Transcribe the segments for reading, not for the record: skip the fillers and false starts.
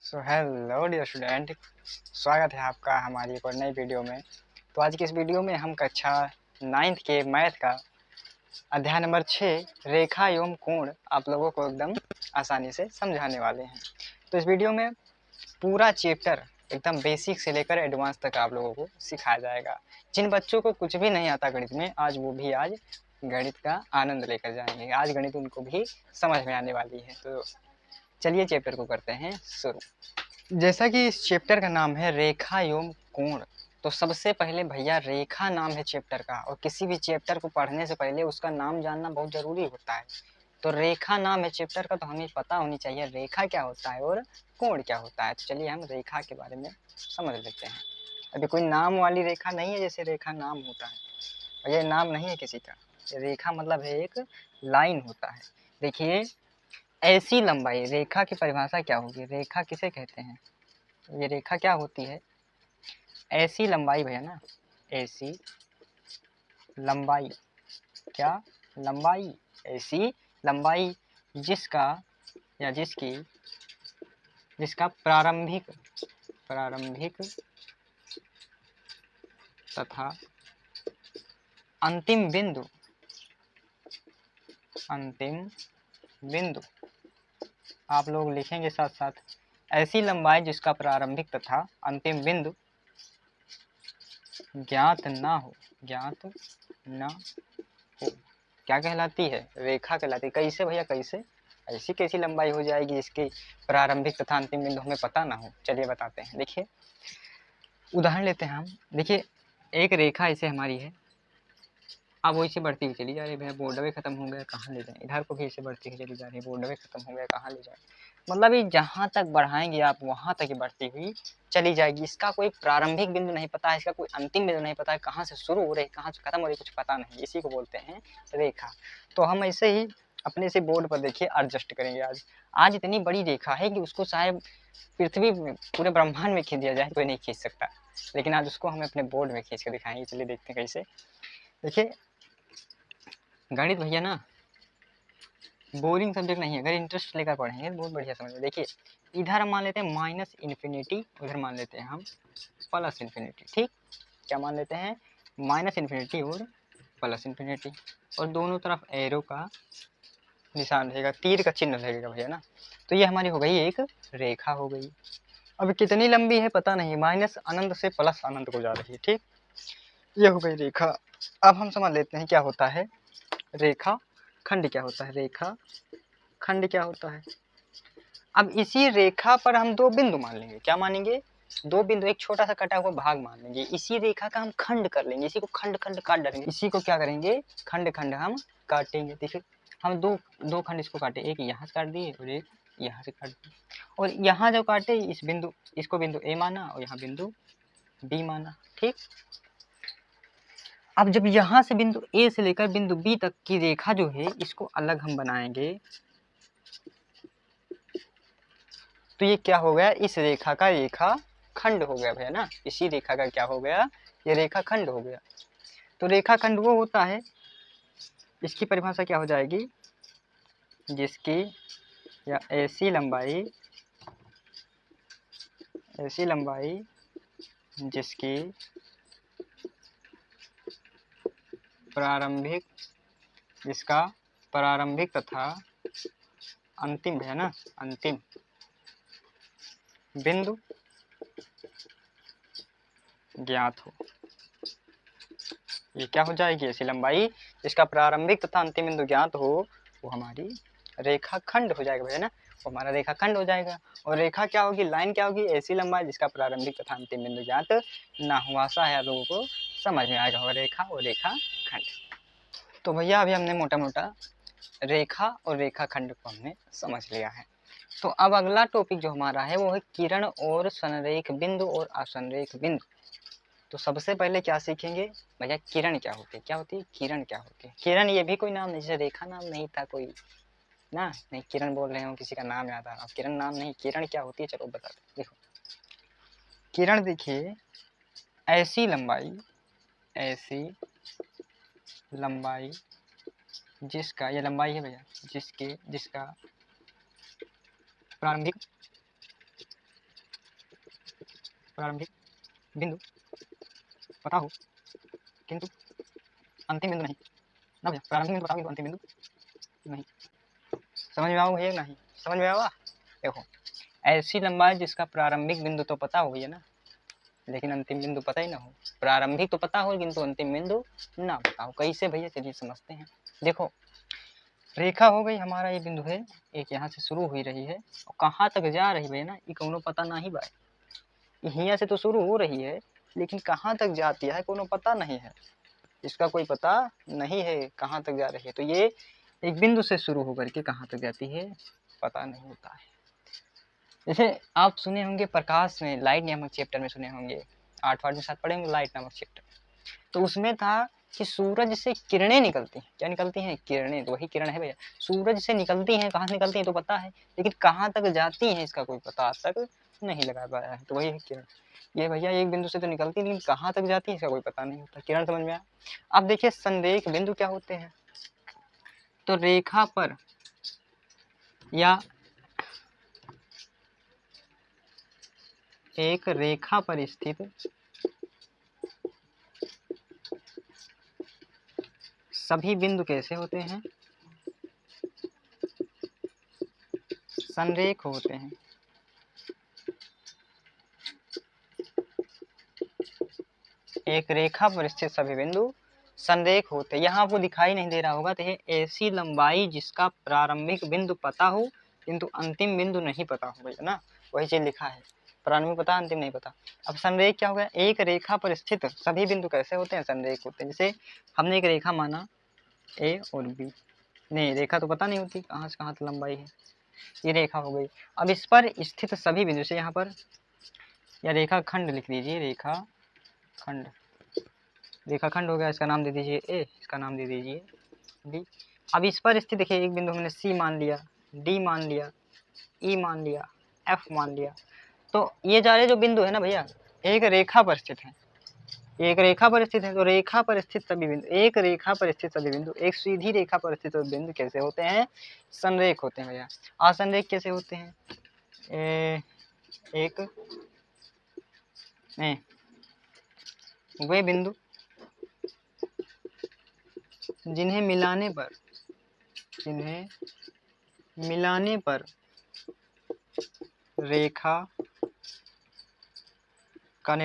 Hello dear student, स्वागत है आपका हमारी एक और नई वीडियो में। तो आज की इस वीडियो में हम कक्षा 9th के मैथ का अध्याय नंबर 6 रेखा एवं कोण आप लोगों को एकदम आसानी से समझाने वाले हैं। तो इस वीडियो में पूरा चैप्टर एकदम बेसिक से लेकर एडवांस तक आप लोगों को सिखाया जाएगा। जिन बच्चों को कुछ भी नहीं आता गणित में, आज वो भी आज गणित का आनंद लेकर जाएंगे। आज गणित उनको भी समझ में आने वाली है। तो चलिए चैप्टर को करते हैं शुरू। जैसा कि इस चैप्टर का नाम है रेखा एवं कोण, तो सबसे पहले भैया रेखा नाम है चैप्टर का, और किसी भी चैप्टर को पढ़ने से पहले उसका नाम जानना बहुत जरूरी होता है। तो रेखा नाम है चैप्टर का, तो हमें पता होनी चाहिए रेखा क्या होता है और कोण क्या होता है। तो चलिए हम रेखा के बारे में समझ लेते हैं। अभी कोई नाम वाली रेखा नहीं है, जैसे रेखा नाम होता है, और ये नाम नहीं है किसी का। रेखा मतलब है एक लाइन होता है। देखिए, ऐसी लंबाई, रेखा की परिभाषा क्या होगी, रेखा किसे कहते हैं? ये रेखा क्या होती है? ऐसी लंबाई भैया ना, ऐसी लंबाई, क्या लंबाई? ऐसी लंबाई जिसका या जिसकी जिसका प्रारंभिक प्रारंभिक तथा अंतिम बिंदु आप लोग लिखेंगे साथ साथ, ऐसी लंबाई जिसका प्रारंभिक तथा अंतिम बिंदु ज्ञात ना हो क्या कहलाती है? रेखा कहलाती है। कैसे भैया, कैसे? ऐसी कैसी लंबाई हो जाएगी इसकी प्रारंभिक तथा अंतिम बिंदु हमें पता ना हो? चलिए बताते हैं। देखिए, उदाहरण लेते हैं हम। देखिए, एक रेखा ऐसे हमारी है, अब वो इसे बढ़ती हुई चली जा रही है। भैया बोर्डवे खत्म हो गया, कहाँ ले जाए? इधर को भी इसे बढ़ती हुई चली जा रही है, बोर्डवे खत्म हो गया, कहाँ ले जाए? मतलब ये जहाँ तक बढ़ाएंगे आप, वहाँ तक ही बढ़ती हुई चली जाएगी। इसका कोई प्रारंभिक बिंदु नहीं पता है, इसका कोई अंतिम बिंदु नहीं पता है, कहाँ से शुरू हो रही है कहाँ से खत्म हो रही है कुछ पता नहीं। इसी को बोलते हैं रेखा। तो हम ऐसे ही अपने से बोर्ड पर देखिए एडजस्ट करेंगे। आज इतनी बड़ी रेखा है कि उसको शायद पृथ्वी में, पूरे ब्रह्मांड में खींच दिया जाए कोई नहीं खींच सकता, लेकिन आज उसको हम अपने बोर्ड में खींच के दिखाएंगे। चलिए देखते हैं कैसे। देखिए, गणित भैया ना बोरिंग सब्जेक्ट नहीं है, अगर इंटरेस्ट लेकर पढ़ेंगे तो बहुत बढ़िया समझ में। देखिए, इधर हम मान लेते हैं माइनस इन्फिनिटी, उधर मान लेते हैं हम प्लस इन्फिनिटी। ठीक, क्या मान लेते हैं? माइनस इन्फिनिटी और प्लस इन्फिनिटी, और दोनों तरफ एरो का निशान रहेगा, तीर का चिन्ह रहेगा भैया ना। तो ये हमारी हो गई एक रेखा हो गई। अब कितनी लंबी है पता नहीं, माइनस अनंत से प्लस अनंत को जा रही है। ठीक, ये हो गई रेखा। अब हम समझ लेते हैं क्या होता है रेखा खंड, क्या होता है रेखा खंड, क्या होता है। अब इसी रेखा पर हम दो बिंदु मान लेंगे। क्या मानेंगे? दो बिंदु, एक छोटा सा कटा हुआ भाग मान लेंगे। इसी रेखा का हम खंड कर लेंगे, इसी को खंड खंड काट डालेंगे। इसी को क्या करेंगे? खंड खंड हम काटेंगे। देखिए, हम दो दो खंड इसको काटे, एक यहाँ से काट दिए और एक यहाँ से काट दिए। और यहाँ जो काटे इस बिंदु, इसको बिंदु ए माना और यहाँ बिंदु बी माना। ठीक, अब जब यहाँ से बिंदु ए से लेकर बिंदु बी तक की रेखा जो है, इसको अलग हम बनाएंगे, तो ये क्या हो गया? इस रेखा का रेखा खंड हो गया भैया ना। इसी रेखा का क्या हो गया? ये रेखा खंड हो गया। तो रेखा खंड वो होता है, इसकी परिभाषा क्या हो जाएगी? जिसकी या ऐसी लंबाई जिसकी प्रारंभिक जिसका प्रारंभिक तथा अंतिम है ना, अंतिम बिंदु ज्ञात हो। ये क्या हो जाएगी? ऐसी लंबाई जिसका प्रारंभिक तथा अंतिम बिंदु ज्ञात हो, वो हमारी रेखा खंड हो जाएगा भैया ना। वो हमारा रेखा खंड हो जाएगा। और रेखा क्या होगी? लाइन क्या होगी? ऐसी लंबाई जिसका प्रारंभिक तथा अंतिम बिंदु ज्ञात ना हो। आशा है आप लोगों को समझ में आएगा होगा रेखा और रेखा खंड। तो भैया अभी हमने मोटा मोटा रेखा और रेखा खंड को हमने समझ लिया है। तो अब अगला टॉपिक जो हमारा है वो है किरण और संरेख बिंदु और असंरेख बिंदु। तो सबसे पहले क्या सीखेंगे भैया? किरण क्या होती है? क्या होती है किरण? क्या होती है किरण? ये भी कोई नाम नहीं, जैसे रेखा नाम नहीं था कोई ना, नहीं किरण बोल रहे हो, किसी का नाम याद आ रहा, किरण नाम नहीं, किरण क्या होती है चलो बताते हैं। देखो, किरण देखिए, ऐसी लंबाई जिसका, ये लंबाई है भैया, जिसका प्रारंभिक प्रारंभिक बिंदु पता हो किंतु अंतिम बिंदु नहीं ना भैया, प्रारंभिक बिंदु पता हो किंतु अंतिम बिंदु नहीं। समझ में आओ भैया? नहीं समझ में आवा? देखो, ऐसी लंबाई जिसका प्रारंभिक बिंदु तो पता हो भैया ना, लेकिन अंतिम बिंदु पता ही ना हो। प्रारंभिक तो पता हो किंतु अंतिम बिंदु ना पता हो। कैसे भैया? चलिए समझते हैं। देखो, रेखा हो गई हमारा, ये बिंदु है एक, यहाँ से शुरू हुई रही है और कहाँ तक जा रही है ना, ये कोनो पता नहीं बा। यहाँ से तो शुरू हो रही है लेकिन कहाँ तक जाती है कोनो पता नहीं है, इसका कोई पता नहीं है कहाँ तक जा रही है। तो ये एक बिंदु से शुरू होकर के कहाँ तक जाती है पता नहीं होता है। जैसे आप सुने होंगे प्रकाश में, लाइट नामक चैप्टर में सुने होंगे, 8वां में साथ पढ़े होंगे लाइट नामक चैप्टर, तो उसमें था कि सूरज से किरणें निकलती हैं। क्या निकलती हैं? किरणें। तो वही किरण है भैया, सूरज से निकलती हैं। कहाँ से निकलती हैं तो पता है, लेकिन कहाँ तक जाती हैं इसका कोई पता आज तक नहीं लगा पाया है। तो वही है किरण। ये भैया एक बिंदु से तो निकलती है, लेकिन कहाँ तक जाती है इसका कोई पता नहीं होता। किरण समझ में आया? अब देखिए संरेख बिंदु क्या होते हैं। तो रेखा पर या एक रेखा पर स्थित सभी बिंदु कैसे होते हैं? संरेख होते हैं। एक रेखा पर स्थित सभी बिंदु संरेख होते हैं। यहाँ आपको दिखाई नहीं दे रहा होगा, तो ये ऐसी लंबाई जिसका प्रारंभिक बिंदु पता हो किंतु अंतिम बिंदु नहीं पता हो भैया ना, वही चीज लिखा है। प्रारंभिक पता, अंतिम नहीं पता। अब संरेख क्या हो गया? एक रेखा पर स्थित सभी बिंदु कैसे होते हैं? संरेख होते हैं। जैसे हमने एक रेखा माना ए और बी, नहीं रेखा तो पता नहीं होती कहाँ से कहाँ तक लंबाई है, ये रेखा हो गई। अब इस पर स्थित सभी बिंदु से यहाँ पर या रेखा खंड लिख दीजिए, रेखा खंड, रेखा खंड हो गया, इसका नाम दे दीजिए ए, इसका नाम दे दीजिए बी। अब इस पर स्थित देखिए एक बिंदु हमने सी मान लिया, डी मान लिया, ई मान लिया, एफ मान लिया। तो ये सारे जो बिंदु है ना भैया, एक रेखा पर स्थित है, एक रेखा पर स्थित है। तो रेखा पर स्थित सभी बिंदु, एक रेखा पर स्थित सभी बिंदु, एक सीधी रेखा पर स्थित सभी बिंदु कैसे होते हैं? संरेख होते हैं भैया। असंरेख कैसे होते हैं? एक वे बिंदु जिन्हें मिलाने पर रेखा का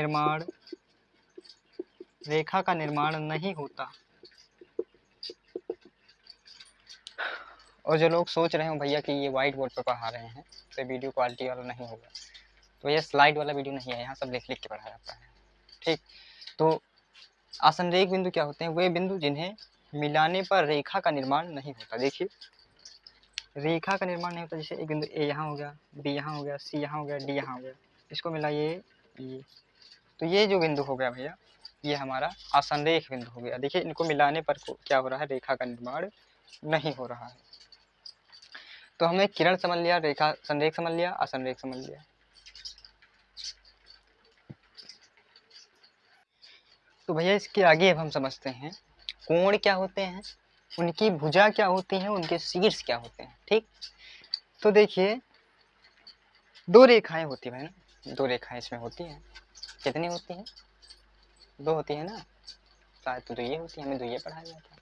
निर्माण नहीं होता। और जो लोग सोच रहे हो भैया कि ये व्हाइट बोर्ड पर पढ़ा रहे हैं तो वीडियो क्वालिटी वाला नहीं होगा, तो ये स्लाइड वाला वीडियो नहीं है, यहाँ सब लिख लिख के पढ़ाया जाता है। ठीक, तो असंरेख बिंदु क्या होते हैं? वे बिंदु जिन्हें मिलाने पर रेखा का निर्माण नहीं होता। देखिए रेखा का निर्माण नहीं होता। जैसे एक बिंदु ए यहाँ हो गया, बी यहाँ हो गया, सी यहाँ हो गया, डी यहाँ हो गया, इसको मिला ये, तो ये जो बिंदु हो गया भैया, ये हमारा असंरेख बिंदु हो गया। देखिए इनको मिलाने पर क्या हो रहा है? रेखा का निर्माण नहीं हो रहा है। तो हमने किरण समझ लिया, रेखा संरेख समझ लिया, असंरेख समझ लिया। तो भैया इसके आगे अब हम समझते हैं कोण क्या होते हैं, उनकी भुजा क्या होती है, उनके शीर्ष क्या होते हैं। ठीक, तो देखिए दो रेखाएं होती है ना, दो रेखाएं इसमें होती हैं। कितनी होती हैं? दो होती है ना, शायद तो ये होती है, हमें तो ये पढ़ाया गया था।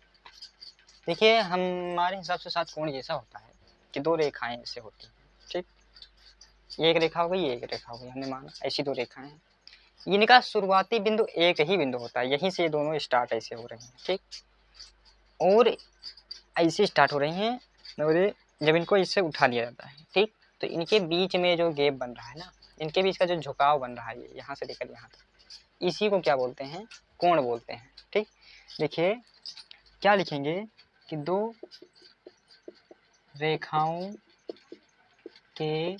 देखिए हमारे हिसाब से सात कोण जैसा होता है कि दो रेखाएं ऐसे होती हैं। ठीक, ये एक रेखा हो गई, ये एक रेखा हो गई, हमने माना ऐसी दो रेखाएं हैं। इनका शुरुआती बिंदु एक ही बिंदु होता है, यहीं से ये दोनों स्टार्ट ऐसे हो रही हैं। ठीक, और ऐसे स्टार्ट हो रही हैं और जब इनको इससे उठा लिया जाता है, ठीक, तो इनके बीच में जो गैप बन रहा है ना, इनके बीच का जो झुकाव बन रहा है यहाँ से लेकर यहाँ तक, इसी को क्या बोलते हैं? कोण बोलते हैं। ठीक, देखिए क्या लिखेंगे कि दो रेखाओं के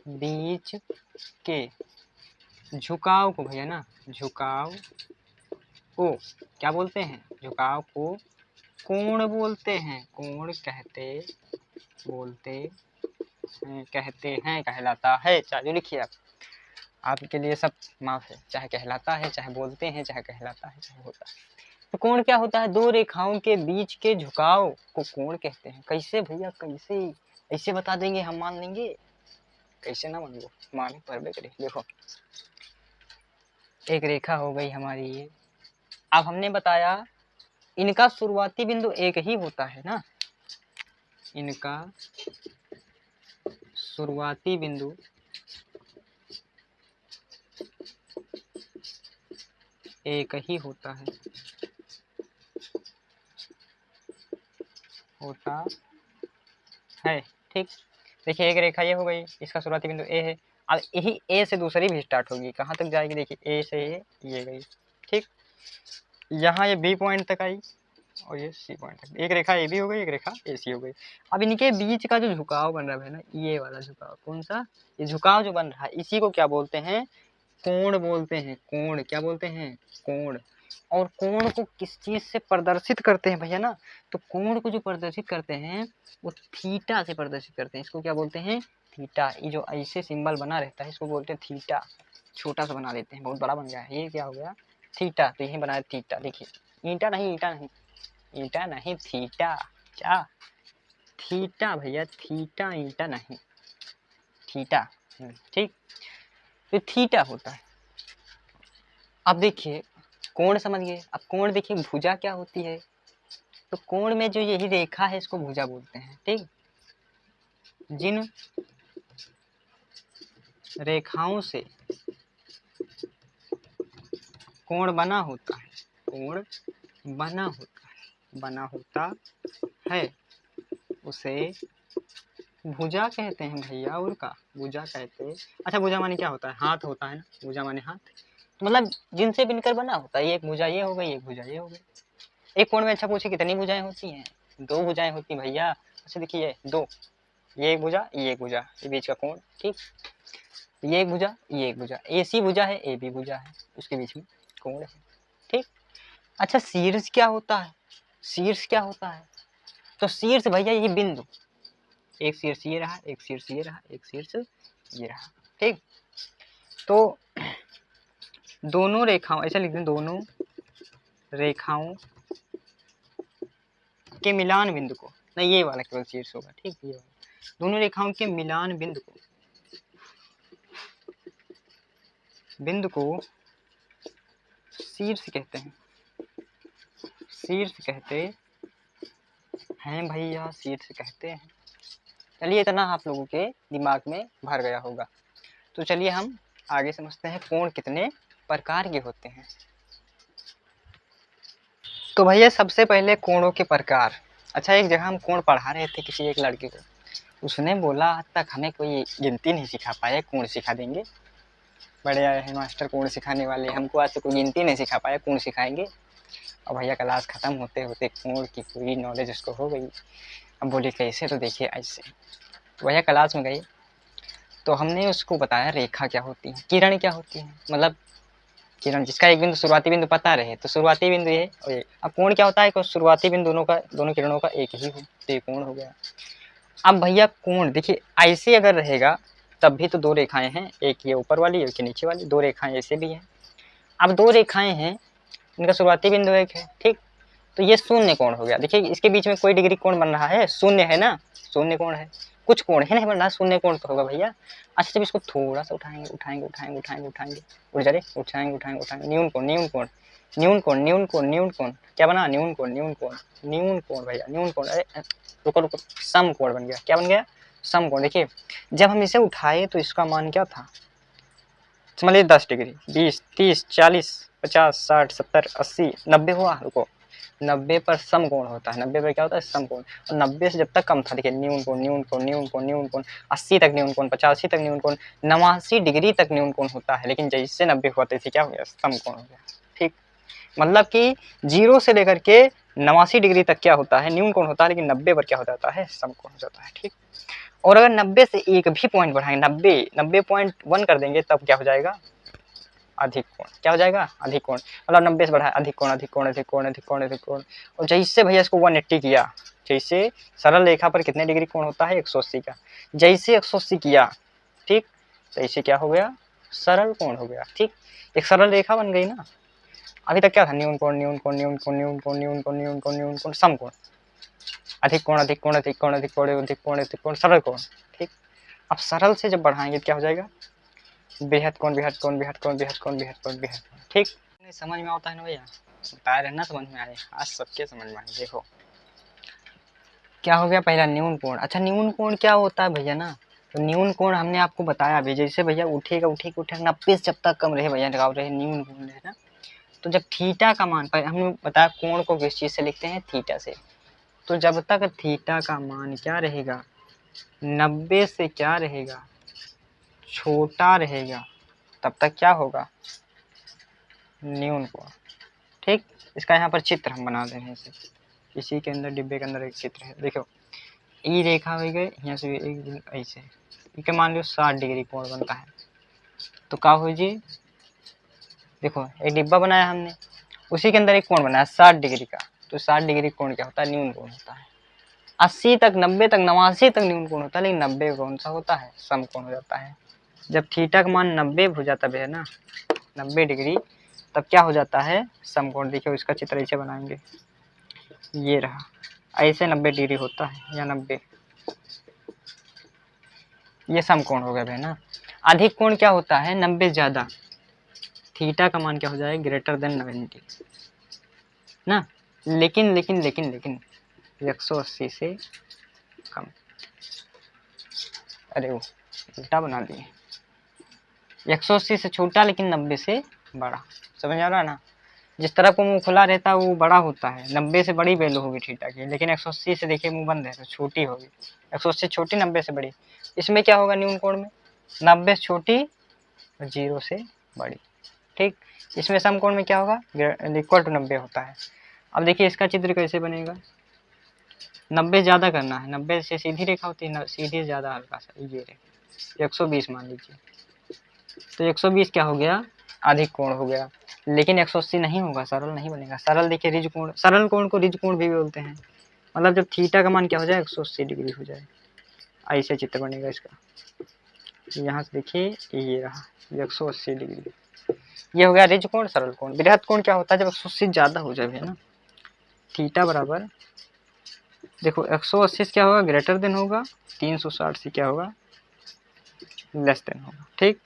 बीच के झुकाव को भैया ना, झुकाव को क्या बोलते हैं? झुकाव को कोण बोलते हैं। कोण कहते हैं, कहलाता है। चाहे लिखिए आप, आपके लिए सब माफ है, चाहे कहलाता है, चाहे बोलते हैं, चाहे कहलाता है, चाहे होता है। तो कोण क्या होता है? दो रेखाओं के बीच के झुकाव को कोण कहते हैं। कैसे भैया? कैसे? ऐसे बता देंगे हम मान लेंगे? कैसे ना मान लो, माने पर करिए। देखो एक रेखा हो गई हमारी ये। अब हमने बताया इनका शुरुआती बिंदु एक ही होता है ना, इनका शुरुआती बिंदु एक ही होता है, ठीक। देखिए एक रेखा ये हो गई, इसका शुरुआती बिंदु ए है। अब यही ए से दूसरी भी स्टार्ट होगी, कहाँ तक जाएगी देखिए, ए से ये गई, ठीक। यहाँ ये बी पॉइंट तक आई और ये सी पॉइंट तक, एक रेखा ए बी हो गई, एक रेखा ए सी हो गई। अब इनके बीच का जो झुकाव बन रहा है ना, ये वाला झुकाव, कौन सा, ये झुकाव जो बन रहा है, इसी को क्या बोलते हैं, कोण बोलते हैं। कोण क्या बोलते हैं, कोण। और कोण को किस चीज से प्रदर्शित करते हैं भैया ना, तो कोण को जो प्रदर्शित करते हैं वो थीटा से प्रदर्शित करते हैं। इसको क्या बोलते हैं, थीटा। ये जो ऐसे सिंबल बना रहता है इसको बोलते हैं थीटा। छोटा सा बना देते हैं, बहुत बड़ा बन गया है, ये क्या हो गया, थीटा। तो यही बनाया थीटा। देखिए ईंटा नहीं, ईंटा नहीं, ईंटा नहीं, थीटा। क्या, थीटा भैया, थीटा, ईंटा नहीं, थीटा, ठीक। तो थीटा होता है। अब देखिए कोण समझ गए। अब कोण देखिए, भुजा क्या होती है, तो कोण में जो यही रेखा है इसको भुजा बोलते हैं, ठीक। जिन रेखाओं से कोण बना होता है, कोण बना होता है उसे भुजा कहते हैं भैया। और का भुजा कहते हैं। अच्छा भुजा माने क्या होता है, हाथ होता है ना, भुजा माने हाथ, तो मतलब जिनसे बिनकर बना होता है। एक भुजा ये हो गई, एक भुजा ये हो गई। एक कोण में अच्छा पूछे कितनी भुजाएं होती हैं, दो भुजाएं होती हैं भैया। अच्छा देखिए दो, ये एक भुजा, ये एक भुजा, ये बीच का कोण, ठीक। ये एक भुजा, ये एक भुजा, ए सी भुजा है, ए बी भुजा है, उसके बीच में कोण है, ठीक। अच्छा शीर्ष क्या होता है, शीर्ष क्या होता है, तो शीर्ष भैया ये बिंदु, एक शीर्ष ये रहा, एक शीर्ष ये रहा, एक शीर्ष ये रहा, ठीक। तो दोनों रेखाओं, ऐसा लिख दें, दोनों रेखाओं के मिलान बिंदु को, नहीं ये वाला केवल शीर्ष होगा, ठीक। ये वाला, दोनों रेखाओं के मिलान बिंदु को शीर्ष कहते हैं, शीर्ष कहते हैं भैया, शीर्ष कहते हैं। चलिए इतना आप लोगों के दिमाग में भर गया होगा। तो चलिए हम आगे समझते हैं कोण कितने प्रकार के होते हैं। तो भैया सबसे पहले कोणों के प्रकार। अच्छा एक जगह हम कोण पढ़ा रहे थे किसी एक लड़के को, उसने बोला आज तक हमें कोई गिनती नहीं सिखा पाया, कोण सिखा देंगे। बड़े आए हैं मास्टर कोण सिखाने वाले, हमको आज तक कोई गिनती नहीं सिखा पाया, कोण सिखाएंगे। और भैया क्लास खत्म होते होते कोण की पूरी नॉलेज उसको हो गई। अब बोले कैसे, तो देखिए ऐसे। भैया क्लास में गए तो हमने उसको बताया रेखा क्या होती है, किरण क्या होती है, मतलब किरण जिसका एक बिंदु शुरुआती बिंदु पता रहे, तो शुरुआती बिंदु ये और ये। अब कोण क्या होता है, तो शुरुआती बिंदु दोनों किरणों का एक ही हो, तो ये कोण हो गया। अब भैया कोण देखिए ऐसे अगर रहेगा तब भी तो दो रेखाएं हैं, एक ये ऊपर वाली, एक नीचे वाली, दो रेखाएं ऐसे भी हैं। अब दो रेखाएं हैं, इनका शुरुआती बिंदु एक है, ठीक। तो ये शून्य कोण हो गया। देखिए इसके बीच में कोई डिग्री कोण बन रहा है, शून्य है ना, शून्य कोण है, कुछ कोण है नहीं बन रहा, शून्य कोण तो होगा भैया। अच्छा जब इसको थोड़ा सा उठाएंगे उठाएंगे उठाएंगे उठाएंगे उठाएंगे उठ जा रे, उठाएंगे उठाएंगे उठाएंगे, न्यून कोण न्यून कोण न्यून कोण न्यून कोण न्यून कोण, क्या बना, न्यून कोण न्यून कोण न्यून कोण भैया, न्यून कोण। अरे रुको रुको, सम कोण बन गया, क्या बन गया, सम कोण। देखिए जब हम इसे उठाए तो इसका मान क्या था, समझिए 10 डिग्री, 20 30 40 50 60 70 80 90 हुआ। रुको 90 पर समकोण होता है, 90 पर क्या होता है, समकोण। और 90 से जब तक कम था, देखिए न्यून कोण न्यून कोण न्यून कोण न्यून कोण, 80 तक न्यून कोण, 85 तक न्यून कोण, 89 डिग्री तक न्यून कोण होता है। लेकिन जैसे 90 हुआ तैसे क्या हो गया, समकोण हो गया, ठीक। मतलब कि 0 से लेकर के 89 डिग्री तक क्या होता है, न्यून कोण होता है, लेकिन 90 पर क्या हो जाता है, समकोण हो जाता है, ठीक। और अगर 90 से एक भी पॉइंट बढ़ाएंगे, 90.1 कर देंगे, तब क्या हो जाएगा, अधिक कोण। क्या हो जाएगा, अधिक कोण। मतलब 90 से बढ़ाया, अधिक कोण अधिक कोण अधिक कोण अधिक कोण अधिक कोण। और जैसे भैया इसको 180 किया, जैसे सरल रेखा पर कितने डिग्री कोण होता है, 180 का, जैसे 180 किया, ठीक, तो इसे क्या हो गया, सरल कोण हो गया, ठीक। एक सरल रेखा बन गई ना। अभी तक क्या था, न्यून कोण न्यून कोण न्यून कोण न्यून कोण न्यून कोण न्यून कोण न्यून कोण, समकोण, अधिक कोण अधिक कोण अधिक कोण अधिक कोण अधिक कोण अधिक कोण, सरल कोण, ठीक। अब सरल से जब बढ़ाएंगे क्या हो जाएगा, बृहद कोण, बृहद कोण, बृहद कोण, बृहद कोण, बृहद कोण, बृहद कोण। ठीक, नहीं समझ में आता है ना भैया, बताए रहना समझ में आए, आज सबके समझ में आए। देखो क्या हो गया, पहला न्यून कोण। अच्छा न्यून कोण क्या होता है भैया ना, तो न्यून कोण हमने आपको बताया अभी, जैसे भैया उठेगा उठेगा उठेगा 90 से जब तक कम रहे भैया, लगाओ रहे न्यून कोण है ना। तो जब थीटा का मान, पर हमने बताया कोण को किस चीज से लिखते हैं, थीटा से। तो जब तक थीटा का मान क्या रहेगा, 90 से क्या रहेगा, छोटा रहेगा, तब तक क्या होगा, न्यून कोण। ठीक, इसका यहाँ पर चित्र हम बना दे रहे हैं इसे, इसी के अंदर डिब्बे के अंदर एक चित्र है। देखो ई रेखा हो गई यहाँ से एक ऐसे, इनके मान लो 60 डिग्री कोण बनता है। तो क्या हो जी, देखो एक डिब्बा बनाया हमने, उसी के अंदर एक कोण बनाया 60 डिग्री का। तो 60 डिग्री कोण क्या होता है, न्यून कोण होता है। 80 तक, 90 तक, 89 तक न्यून कोण होता है, लेकिन 90 कौन सा होता है, सम कोण हो जाता है। जब थीटा का मान 90 हो जाता है ना, 90 डिग्री, तब क्या हो जाता है, समकोण। देखिए इसका चित्र ऐसे बनाएंगे, ये रहा, ऐसे 90 डिग्री होता है, या 90, ये समकोण हो गया भाई ना। अधिक कोण क्या होता है, 90 ज्यादा, थीटा का मान क्या हो जाएगा, ग्रेटर देन 90 ना। लेकिन लेकिन लेकिन लेकिन 180 से कम, अरे वो उल्टा बना दिए, 180 से छोटा लेकिन 90 से बड़ा, समझ आ रहा है ना। जिस तरफ को मुंह खुला रहता है वो बड़ा होता है, 90 से बड़ी वैल्यू होगी थीटा की, लेकिन 180 से देखिए मुंह बंद है तो छोटी होगी, 180 छोटी 90 से बड़ी। इसमें क्या होगा न्यून कोण में, 90 से छोटी और 0 से बड़ी। ठीक, इसमें समकोण में क्या होगा, इक्वल टू 90 होता है। अब देखिए इसका चित्र कैसे बनेगा, 90 ज़्यादा करना है, 90 से सीधी रेखा होती है, सीधी ज़्यादा हल्का सा, ये रेखा 120 मान लीजिए। तो 120 क्या हो गया, अधिक कोण हो गया। लेकिन 180 नहीं होगा, सरल नहीं बनेगा। सरल देखिए रिज कोण, सरल कोण को रिज कोण भी बोलते हैं। मतलब जब थीटा का मान क्या हो जाए, 180 डिग्री हो जाए, ऐसे चित्र बनेगा इसका। यहाँ से देखिए ये रहा 180 डिग्री, ये हो गया रिज कोण, सरल कोण। बृहद कोण क्या होता है, जब 180 ज्यादा हो जाए ना, थीटा बराबर, देखो 180 से क्या होगा, ग्रेटर देन होगा, 360 से क्या होगा, लेस देन होगा। ठीक,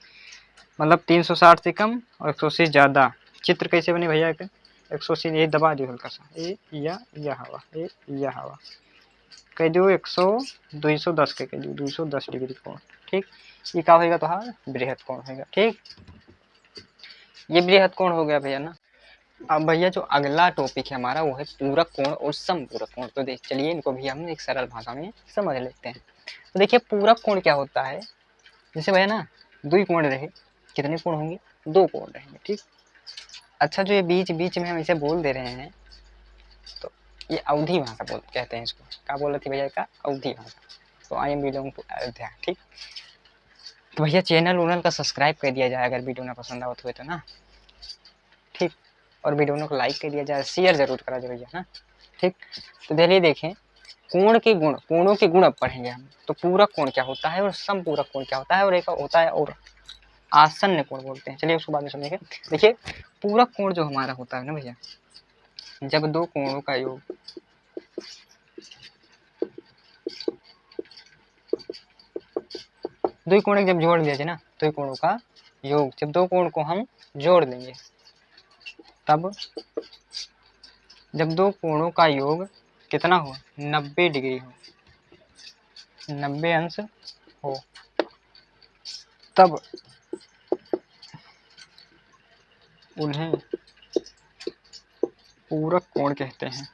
मतलब 360 से कम और 180 ज्यादा। चित्र कैसे बने भैया के, 180 ये दबा दियो हल्का सा, ए या हवा, ए या हवा, कह दो 100 210 के कह दो 210 डिग्री कोण। ठीक, ये क्या होगा, तो हाँ बृहद कोण होगा। ठीक, ये बृहद कोण हो गया भैया ना। अब भैया जो अगला टॉपिक है हमारा वो है पूरक कोण और समपूरक कोण। तो देख चलिए इनको भी हम एक सरल भाषा में समझ लेते हैं। तो देखिए पूरक कोण क्या होता है, जैसे भैया ना दो कोण रहे, कितने कोण होंगे, दो कोण रहेंगे। ठीक, अच्छा जो ये बीच बीच में हम इसे बोल दे रहे हैं, तो ये अवधि भाषा बोल कहते हैं इसको। क्या बोल रही थी भैया का, अवधि भाषा। तो I am belong to Ayodhya. ठीक, तो भैया चैनल उनल का सब्सक्राइब कर दिया जाए अगर वीडियो ना पसंद आवत हुए तो ना। ठीक, और वीडियो को लाइक कर दिया जाए, शेयर जरूर करा जाए भैया ना। ठीक, तो चलिए देखें कोण के गुण, कोणों के गुण अब पढ़ेंगे हम। तो पूरक कोण क्या होता है और समपूरक कोण क्या होता है, और एक होता है और आसन्न कोण बोलते हैं। चलिए उसको बाद में समझेंगे। देखिए पूरक कोण जो हमारा होता है ना भैया, जब दो कोणों का योग, दो कोण जब जोड़ दिया जाए ना, दो कोणों का योग, जब दो कोण को हम जोड़ देंगे, तब जब दो कोणों का योग कितना हो, 90 डिग्री हो, 90 अंश हो, तब उन्हें पूरक कोण कहते हैं।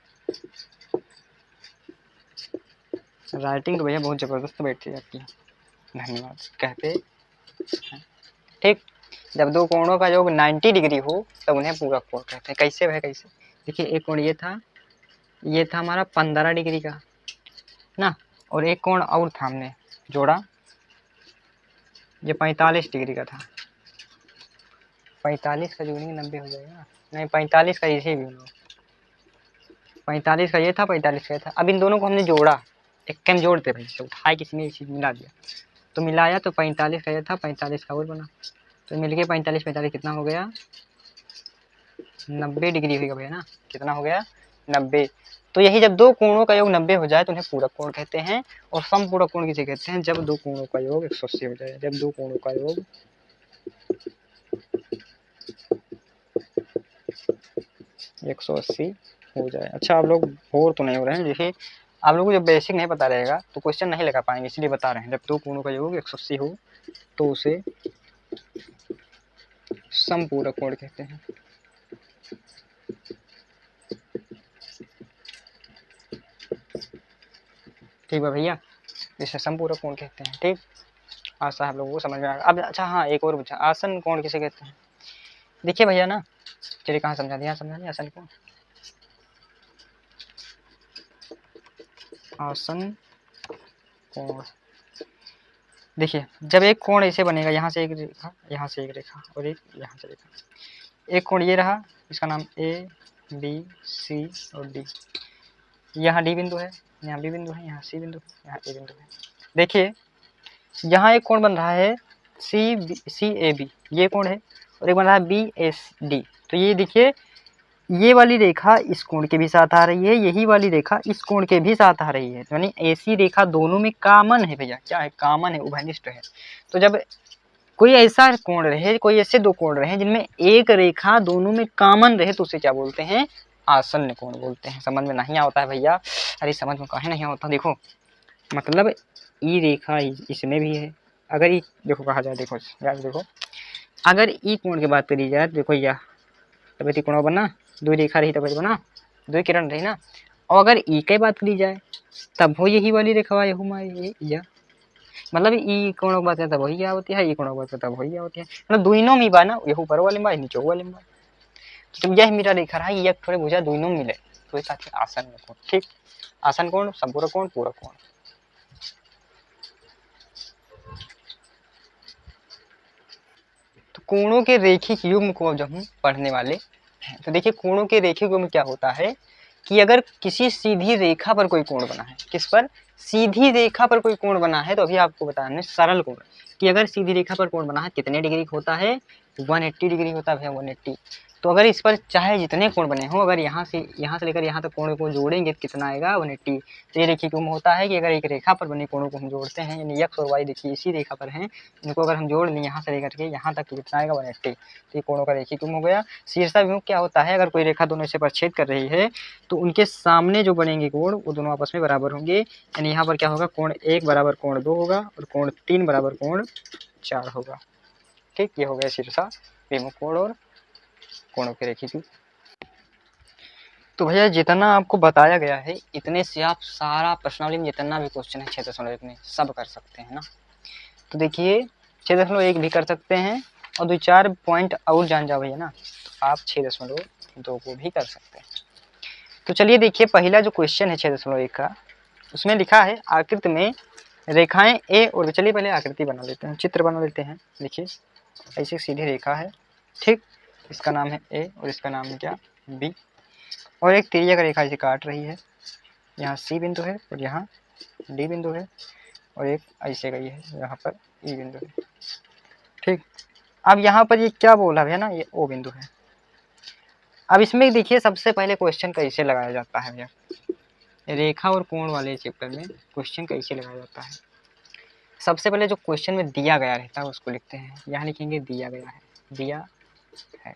राइटिंग तो भैया बहुत जबरदस्त बैठी है आपकी, धन्यवाद कहते हैं। ठीक, जब दो कोणों का योग 90 डिग्री हो तब उन्हें पूरक कोण कहते हैं। कैसे वह कैसे, देखिए एक कोण ये था हमारा 15 डिग्री का ना, और एक कोण और था हमने जोड़ा, ये 45 डिग्री का था। 45 का जोड़ेंगे 90 हो जाएगा, नहीं 45 का इसे भी लो, 45 का ये था, 45 का ये था। अब इन दोनों को हमने जोड़ा, एक कैम जोड़ते भाई से उठाए, किसी ने चीज मिला दिया, तो मिलाया तो 45 का ये था, 45 का और बना, तो मिल गया 45 45 कितना हो गया, 90 डिग्री हो गया भैया ना। कितना हो गया, 90। तो यही जब दो कोणों का योग 90 हो जाए तो उन्हें पूरक कोण कहते हैं। और समपूरक कोण किसे कहते हैं, जब दो कोणों का योग 180 हो जाए, जब दो कोणों का योग 180 हो जाए। अच्छा आप लोग बोर तो नहीं हो रहे हैं? देखिए आप लोगों को जब बेसिक नहीं पता रहेगा तो क्वेश्चन नहीं लगा पाएंगे, इसलिए बता रहे हैं। जब दो कोणों का योग 180 हो तो उसे समपूरक कोण कहते हैं। ठीक है भैया, इसे समपूरक कोण कहते हैं। ठीक, आशा आप लोगों को समझ में आएगा। अब अच्छा हाँ, एक और पूछा, आसन कोण किसे कहते हैं? देखिए भैया ना, चलिए कहाँ समझा दिया, समझा दिया आसन कोण। आसन कोण, देखिए जब एक कोण ऐसे बनेगा, यहाँ से एक रेखा, यहाँ से एक रेखा और एक यहाँ से रेखा, एक कोण ये रहा, इसका नाम ए बी सी और डी। यहाँ डी बिंदु है, यहाँ बी बिंदु है, यहाँ सी बिंदु है, यहाँ ए बिंदु है। देखिए यहाँ एक कोण बन रहा है सी ए बी, ये कोण है, और एक बन रहा है बी एस डी। तो ये देखिए ये वाली रेखा इस कोण के भी साथ आ रही है, यही वाली रेखा इस कोण के भी साथ आ रही है, यानी ऐसी रेखा दोनों में कॉमन है भैया। क्या है? कॉमन है, उभयनिष्ठ है। तो जब कोई ऐसा कोण रहे, कोई ऐसे दो कोण रहे जिनमें एक रेखा दोनों में कॉमन रहे, तो उसे क्या बोलते हैं? आसन्न कोण बोलते हैं। समझ में नहीं आता है भैया? अरे समझ में काहे नहीं आता, देखो मतलब ई रेखा इसमें भी है, अगर ई देखो कहा जाए, देखो यार देखो, अगर ई कोण की बात करी जाए, देखो यह तब कोण बना, दो रेखा रही तब बना, दो किरण रही ना। और अगर ई की बात करी जाए तब हो यही वाली रेखा ये मतलब ई कोण की बात करता वही क्या होती है, ई कोण की बात करता वही क्या होती है, मतलब दोनों में बा ना, ये ऊपर वाले में नीचे वाले में। तो यह मेरा रेखा रहा, ये थोड़े बुझा दोनों मिले तो ये साथ आसन कोण। ठीक, आसन कोण, संपूरक कोण, पूरक कोण। तो कोणों के रेखिक युग्म को जब हम पढ़ने वाले हैं, तो देखिए कोणों के रेखिक युग्म क्या होता है कि अगर किसी सीधी रेखा पर कोई कोण बना है, किस पर? सीधी रेखा पर कोई कोण बना है, तो अभी आपको बताना सरल कोण कि अगर सीधी रेखा पर कोण बना है कितने डिग्री होता है? 180 डिग्री होता है भैया, 180। तो अगर इस पर चाहे जितने कोण बने हो, अगर यहाँ से लेकर यहाँ तक कोण को जोड़ेंगे तो कितना आएगा? 180। तो ये रेखिक युग्म होता है कि अगर एक रेखा पर बने कोणों को हम जोड़ते हैं, यानी एक्स और वाई देखिए इसी रेखा पर हैं, इनको अगर हम जोड़ लें यहाँ से लेकर के यहाँ तक, कितना आएगा? 180। तो ये कोणों का रेखिक युग्म हो गया। शीर्षाभिमुख क्या होता है? अगर कोई रेखा दोनों से परछेद कर रही है तो उनके सामने जो बनेंगे कोण वो दोनों आपस में बराबर होंगे, यानी यहाँ पर क्या होगा? कोण 1 बराबर कोण 2 होगा और कोण 3 बराबर कोण 4 होगा। ठीक, ये हो गया शीर्षाभिमुख कोण और कोणों के रेखिक युग्म। तो भैया जितना आपको बताया गया है इतने से आप सारा प्रश्नावली में जितना भी क्वेश्चन है 6.1 में सब कर सकते हैं ना। तो देखिए 6.1 भी कर सकते हैं और 2-4 पॉइंट और जान जाओ भैया ना, तो आप 6.2 को भी कर सकते हैं। तो चलिए देखिए पहला जो क्वेश्चन है 6.1 का, उसमें लिखा है आकृति में रेखाएं ए और, चलिए पहले आकृति बना लेते हैं, चित्र बना लेते हैं। देखिए ऐसी सीधी रेखा है, ठीक, इसका नाम है ए और इसका नाम है क्या? बी, और एक तिर्यक रेखा इसे काट रही है, यहाँ सी बिंदु है और यहाँ डी बिंदु है, और एक ऐसे गई है, यहाँ पर ई बिंदु है। ठीक, अब यहाँ पर ये क्या बोला है ना, ये ओ बिंदु है। अब इसमें देखिए सबसे पहले क्वेश्चन कैसे लगाया जाता है भैया, रेखा और कोण वाले चैप्टर में क्वेश्चन कैसे लगाया जाता है। सबसे पहले जो क्वेश्चन में दिया गया रहता है उसको लिखते हैं, यहाँ लिखेंगे दिया गया है, दिया है।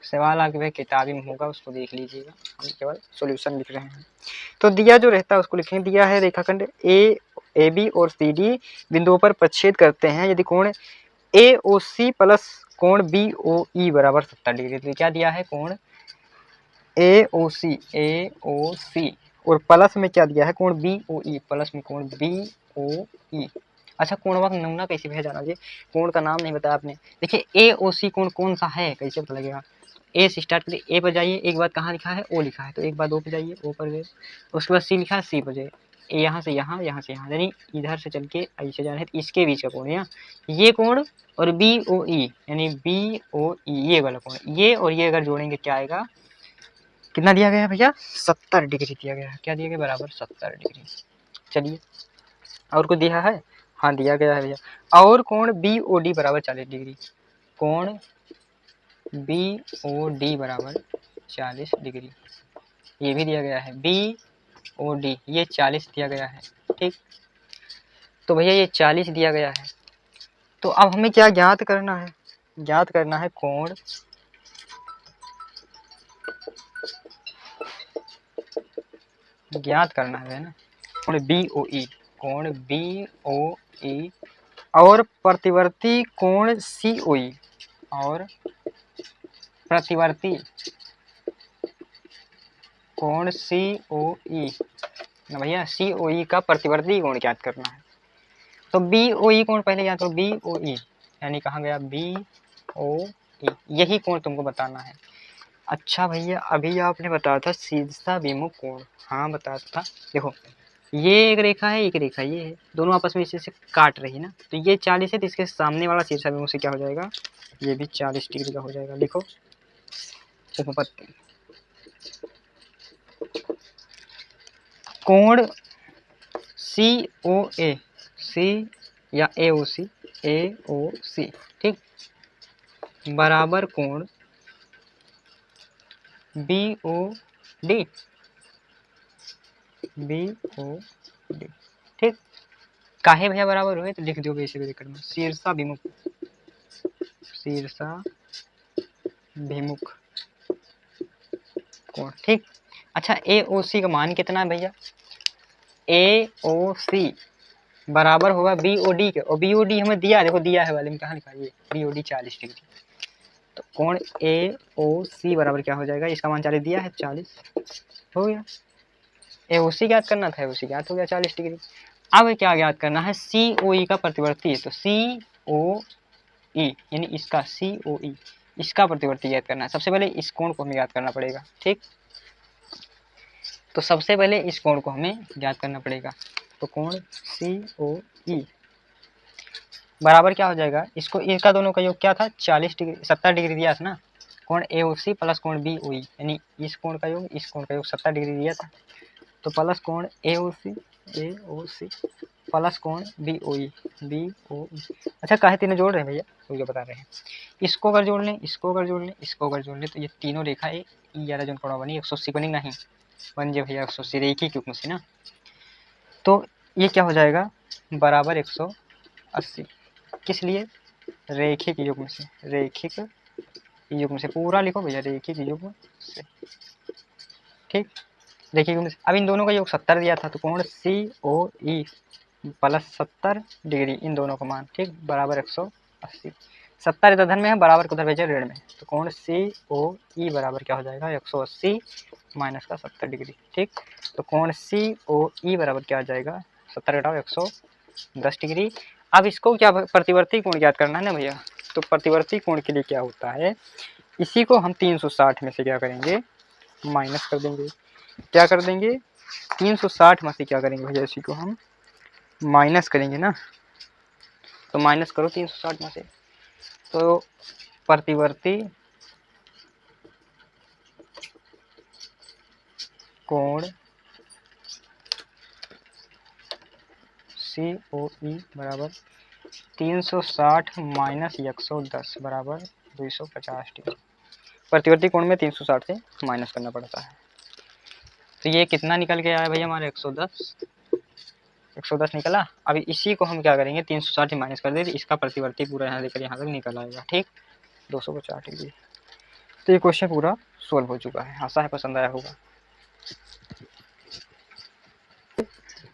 सवाल आपके भाई किताबी में होगा, उसको देख लीजिएगा, हम केवल सॉल्यूशन लिख रहे हैं। तो दिया जो रहता है उसको लिखेंगे, दिया है रेखाखंड ए बी और सी डी बिंदुओं पर प्रच्छेद करते हैं यदि कोण ए ओ सी प्लस कोण बी ओ ई बराबर 70 डिग्री। तो क्या दिया है? कोण ए ओ सी और प्लस में क्या दिया है? कोण बी ओ ई, प्लस में कोण बी ओ ई। अच्छा कोणवा का नमूना कैसे भेजा जाना? कोण का नाम नहीं बताया आपने। देखिए ए ओ सी कोण कौन सा है, कैसे पता लगेगा? ए से स्टार्ट करिए, ए पर जाइए, एक बार कहाँ लिखा है? ओ लिखा है, तो एक बार ओ पे जाइए, ओ पर गए, उसके बाद सी लिखा है, सी पर जाइए, ए यहाँ से यहाँ, यहाँ से यहाँ, यानी इधर से चल के ऐसे जाना है, तो इसके बीच का कोण है ये कोण, और बी ओ ई यानी बी ओ ई ये वाला कोण, ये और ये अगर जोड़ेंगे क्या आएगा? कितना दिया गया है भैया? 70 डिग्री दिया गया है। क्या दिया गया? बराबर 70 डिग्री। चलिए और कुछ दिया है? हाँ दिया गया है भैया, और कोण बी ओ डी बराबर 40 डिग्री, कोण बी ओ डी बराबर 40 डिग्री, ये भी दिया गया है। बी ओ डी ये 40 दिया गया है, ठीक। तो भैया ये 40 दिया गया है, तो अब हमें क्या ज्ञात करना है? ज्ञात करना है कोण ज्ञात करना है ना। कोण बी ओ ई, कोण बी ओ ई और प्रतिवर्ती कोण सी ओ ई, और प्रतिवर्ती कोण सी ओ ई ना भैया, सी ओ ई का प्रतिवर्ती कोण ज्ञात करना है। तो बी ओ ई कोण पहले ज्ञात करो, बी ओ ई यानी कहाँ गया बी ओ ई, यही कोण तुमको बताना है। अच्छा भैया अभी आपने बताया था शीर्षा विमुख कोण, हाँ बताया था। देखो ये एक रेखा है, एक रेखा ये है, दोनों आपस में इसे काट रही ना, तो ये 40 है, तो इसके सामने वाला शीर्षा विमुख से क्या हो जाएगा, ये भी 40 डिग्री का हो जाएगा। लिखो उपपत्ति, कोण सी ओ ए, सी या ए ओ सी, ए ओ सी ठीक, बराबर कोण B O D, B O D ठीक। काहे भैया बराबर हुए, तो लिख दो वैसे ब्रैकेट में शीर्षा विमुख, शीर्षा विमुख कोण ठीक। अच्छा ए ओ सी का मान कितना है भैया, ए ओ सी बराबर होगा बी ओ डी के, और बी ओ डी हमें दिया, देखो दिया है वाले में, कहाँ लिखा है ये बी ओ डी 40 डिग्री। तो कोण ए ओ सी बराबर क्या हो जाएगा, इसका मान 40 दिया है, 40 हो गया। ए ओ सी ज्ञात करना था, ए ओ सी ज्ञात हो गया 40 डिग्री। अब क्या ज्ञात करना है, सी ओ ई का प्रतिवर्ती है, तो सी ओ ई यानी इसका सी ओ ई इसका प्रतिवर्ती ज्ञात करना है। सबसे पहले इस कोण को हमें ज्ञात करना पड़ेगा ठीक। तो सबसे पहले इस कोण को हमें ज्ञात करना पड़ेगा, तो कोण सी ओ ई बराबर क्या हो जाएगा, इसको इनका दोनों का योग क्या था 40 डिग्री, 70 डिग्री दिया था ना, कोण ए ओ सी प्लस कोण बी ओ ई यानी इस कोण का योग इस कोण का योग 70 डिग्री दिया था, तो प्लस कोण ए ओ सी प्लस कोण बी ओ ई, बी ओ ई। अच्छा काहे तीनों जोड़ रहे हैं भैया, तो ये बता रहे हैं, इसको अगर जोड़ लें, इसको अगर जोड़ लें, इसको अगर जोड़ लें, तो ये तीनों रेखा ई 11 जोन कोण बनी 180 बनी नहीं, बन जाए भैया 180 रेखी के से ना। तो ये क्या हो जाएगा बराबर 180, किस लिए, रेखिक युग्म से, रेखिक युग्म से पूरा लिखो भैया, रेखिक युग्म से ठीक, रेखिक युग्म से। अब इन दोनों का योग 70 दिया था, तो कोण सी ओ ई प्लस 70 डिग्री इन दोनों का मान ठीक बराबर 180, 70 इधर धन में है, बराबर को उधर भेजे ऋण में, तो कोण सी ओ ई बराबर क्या हो जाएगा 180 माइनस का 70 डिग्री ठीक। तो कोण सी ओ ई बराबर क्या आ जाएगा 70 घटाओ 110 डिग्री। अब इसको क्या प्रतिवर्ती कोण ज्ञात करना है ना भैया, तो प्रतिवर्ती कोण के लिए क्या होता है, इसी को हम 360 में से क्या करेंगे माइनस कर देंगे, क्या कर देंगे 360 में से क्या करेंगे भैया, इसी को हम माइनस करेंगे ना, तो माइनस करो 360 में से, तो प्रतिवर्ती कोण सी ओ ई बराबर 360 माइनस 110 बराबर 250 डिग्री। प्रतिवर्ती कोण में 360 से माइनस करना पड़ता है, तो ये कितना निकल के आया भैया हमारे 110 निकला। अभी इसी को हम क्या करेंगे 360 से माइनस कर देंगे, इसका प्रतिवर्ती पूरा यहाँ लेकर यहाँ तक निकल आएगा ठीक 250 डिग्री। तो ये क्वेश्चन पूरा सोल्व हो चुका है, आशा है पसंद आया होगा।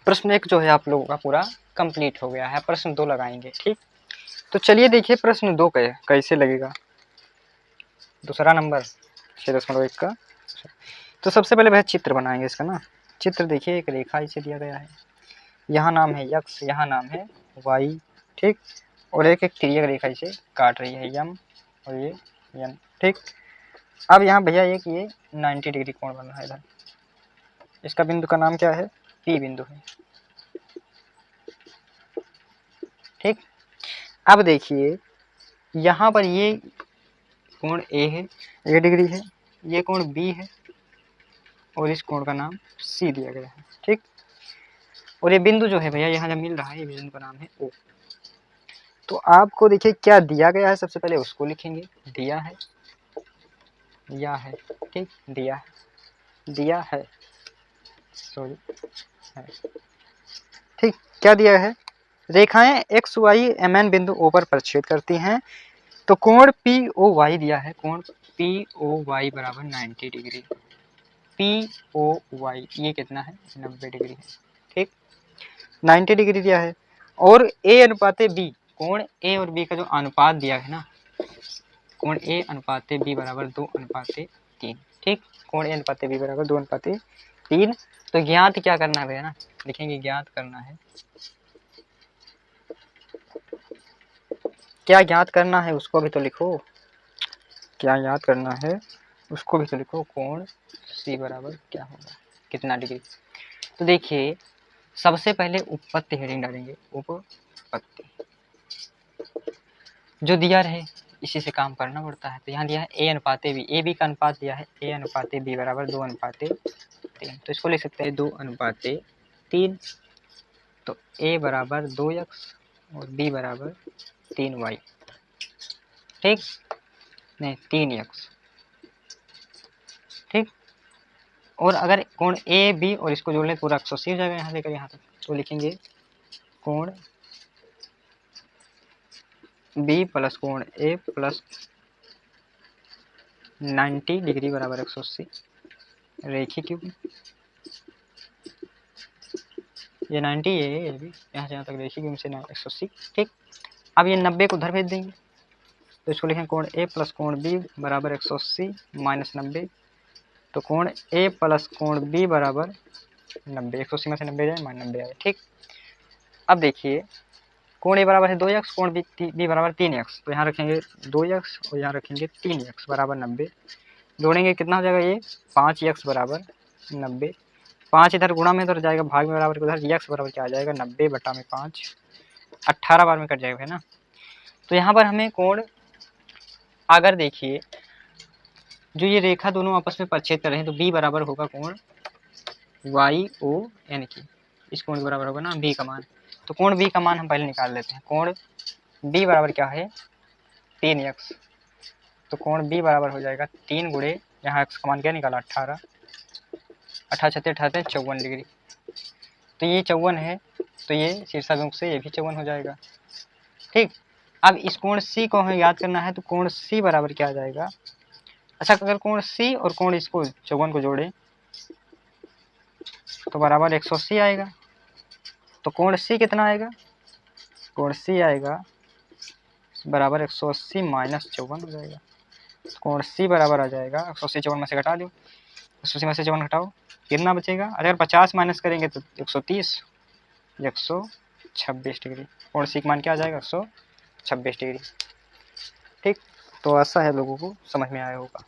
प्रश्न 1 जो है आप लोगों का पूरा कंप्लीट हो गया है, प्रश्न 2 लगाएंगे ठीक। तो चलिए देखिए प्रश्न 2 कैसे लगेगा, दूसरा नंबर 6.1 का। तो सबसे पहले वह चित्र बनाएंगे इसका ना, चित्र देखिए एक रेखा इसे दिया गया है, यहाँ नाम है x, यहाँ नाम है y ठीक, और एक तिर्यक रेखा इसे काट रही है m और ये n ठीक। अब यहाँ भैया एक ये 90 डिग्री कोण बन रहा है इधर, इसका बिंदु का नाम क्या है P बिंदु है ठीक। अब देखिए यहाँ पर ये कोण A है, A डिग्री है, ये कोण B है, और इस कोण का नाम C दिया गया है ठीक। और ये बिंदु जो है भैया यहाँ जब मिल रहा है, ये बिंदु का नाम है O। तो आपको देखिए क्या दिया गया है, सबसे पहले उसको लिखेंगे, दिया है या है ठीक, दिया है सॉरी है ठीक। क्या दिया है, रेखाएं एक्स वाई एम एन बिंदु ओ पर प्रतिच्छेद करती हैं, तो कोण पी ओ वाई दिया है, कोण पी ओ वाई बराबर 90 डिग्री POY ये कितना है 90 डिग्री है। ठीक 90 डिग्री दिया है और A अनुपात B कोण A और B का जो अनुपात दिया है ना कोण A अनुपात B बराबर 2:3। ठीक कोण A अनुपात B बराबर 2:3। तो ज्ञात क्या करना है भैया ना लिखेंगे ज्ञात करना है क्या ज्ञात करना है उसको भी तो लिखो क्या ज्ञात करना है उसको भी तो लिखो कोण C बराबर क्या होगा कितना डिग्री। तो देखिए सबसे पहले उपपत्ति हेडिंग डालेंगे उपपत्ति जो दिया रहे इसी से काम करना पड़ता है। तो यहाँ दिया है A अनुपात B A B का अनुपात दिया है A अनुपात B बराबर 2:3 तो इसको लिख सकते हैं 2:3 तो A बराबर 2x और B बराबर 3y ठीक नहीं 3x ठीक। और अगर कोण ए बी और इसको जोड़ लें पूरा 180 हो जाएगा यहाँ लेकर यहाँ तक। तो लिखेंगे कोण बी प्लस कोण ए प्लस 90 डिग्री बराबर 180 रेखीय क्यों ये 90 है ये भी यहाँ से यहाँ तक रेखीय क्यों से 180 ठीक। अब ये 90 को उधर भेज देंगे तो इसको लिखें कोण ए प्लस कोण बी बराबर 180 माइनस 90 तो कोण ए प्लस कोण बी बराबर 90 180 में से 90 जाए माइनस 90 आए ठीक। अब देखिए कोण ए बराबर है 2x कोण बी बराबर 3x तो यहाँ रखेंगे 2x और यहाँ रखेंगे 3x बराबर 90 जोड़ेंगे कितना हो जाएगा ये 5x बराबर 90 5 इधर गुणा में इधर जाएगा भाग में बराबर उधर x बराबर क्या आ जाएगा 90 बटा में 5 18 बार में कट जाएगा है ना। तो यहाँ पर हमें कोण अगर देखिए जो ये रेखा दोनों आपस में परिच्छेद कर रहे हैं तो b बराबर होगा कोण YON की इस कोण के बराबर होगा ना b का मान। तो कोण b का मान हम पहले निकाल लेते हैं कोण b बराबर क्या है 3x तो कोण b बराबर हो जाएगा 3 गुणे यहाँ x का मान क्या निकाला 18 18 छत्ते 18 54 डिग्री तो ये 54 है तो ये शीर्षाभिमुख से ये भी 54 हो जाएगा ठीक। अब इस कोण C को हमें याद करना है तो कोण C बराबर क्या आ जाएगा अच्छा अगर कोण C और कोण इसको 54 को जोड़े तो बराबर 180 आएगा तो कोण C कितना आएगा कोण C आएगा बराबर 180 माइनस 54 हो जाएगा तो कोण C बराबर आ जाएगा 180 54 में से घटा दो 180 में से 54 घटाओ कितना बचेगा अगर 50 माइनस करेंगे तो 130 126 डिग्री कोण C का मान क्या आ जाएगा 126 डिग्री ठीक। तो ऐसा है लोगों को समझ में आया होगा।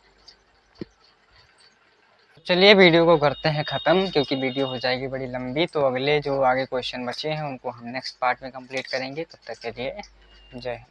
चलिए वीडियो को करते हैं ख़त्म क्योंकि वीडियो हो जाएगी बड़ी लंबी। तो अगले जो आगे क्वेश्चन बचे हैं उनको हम नेक्स्ट पार्ट में कंप्लीट करेंगे। तब तक के लिए जय हिंद।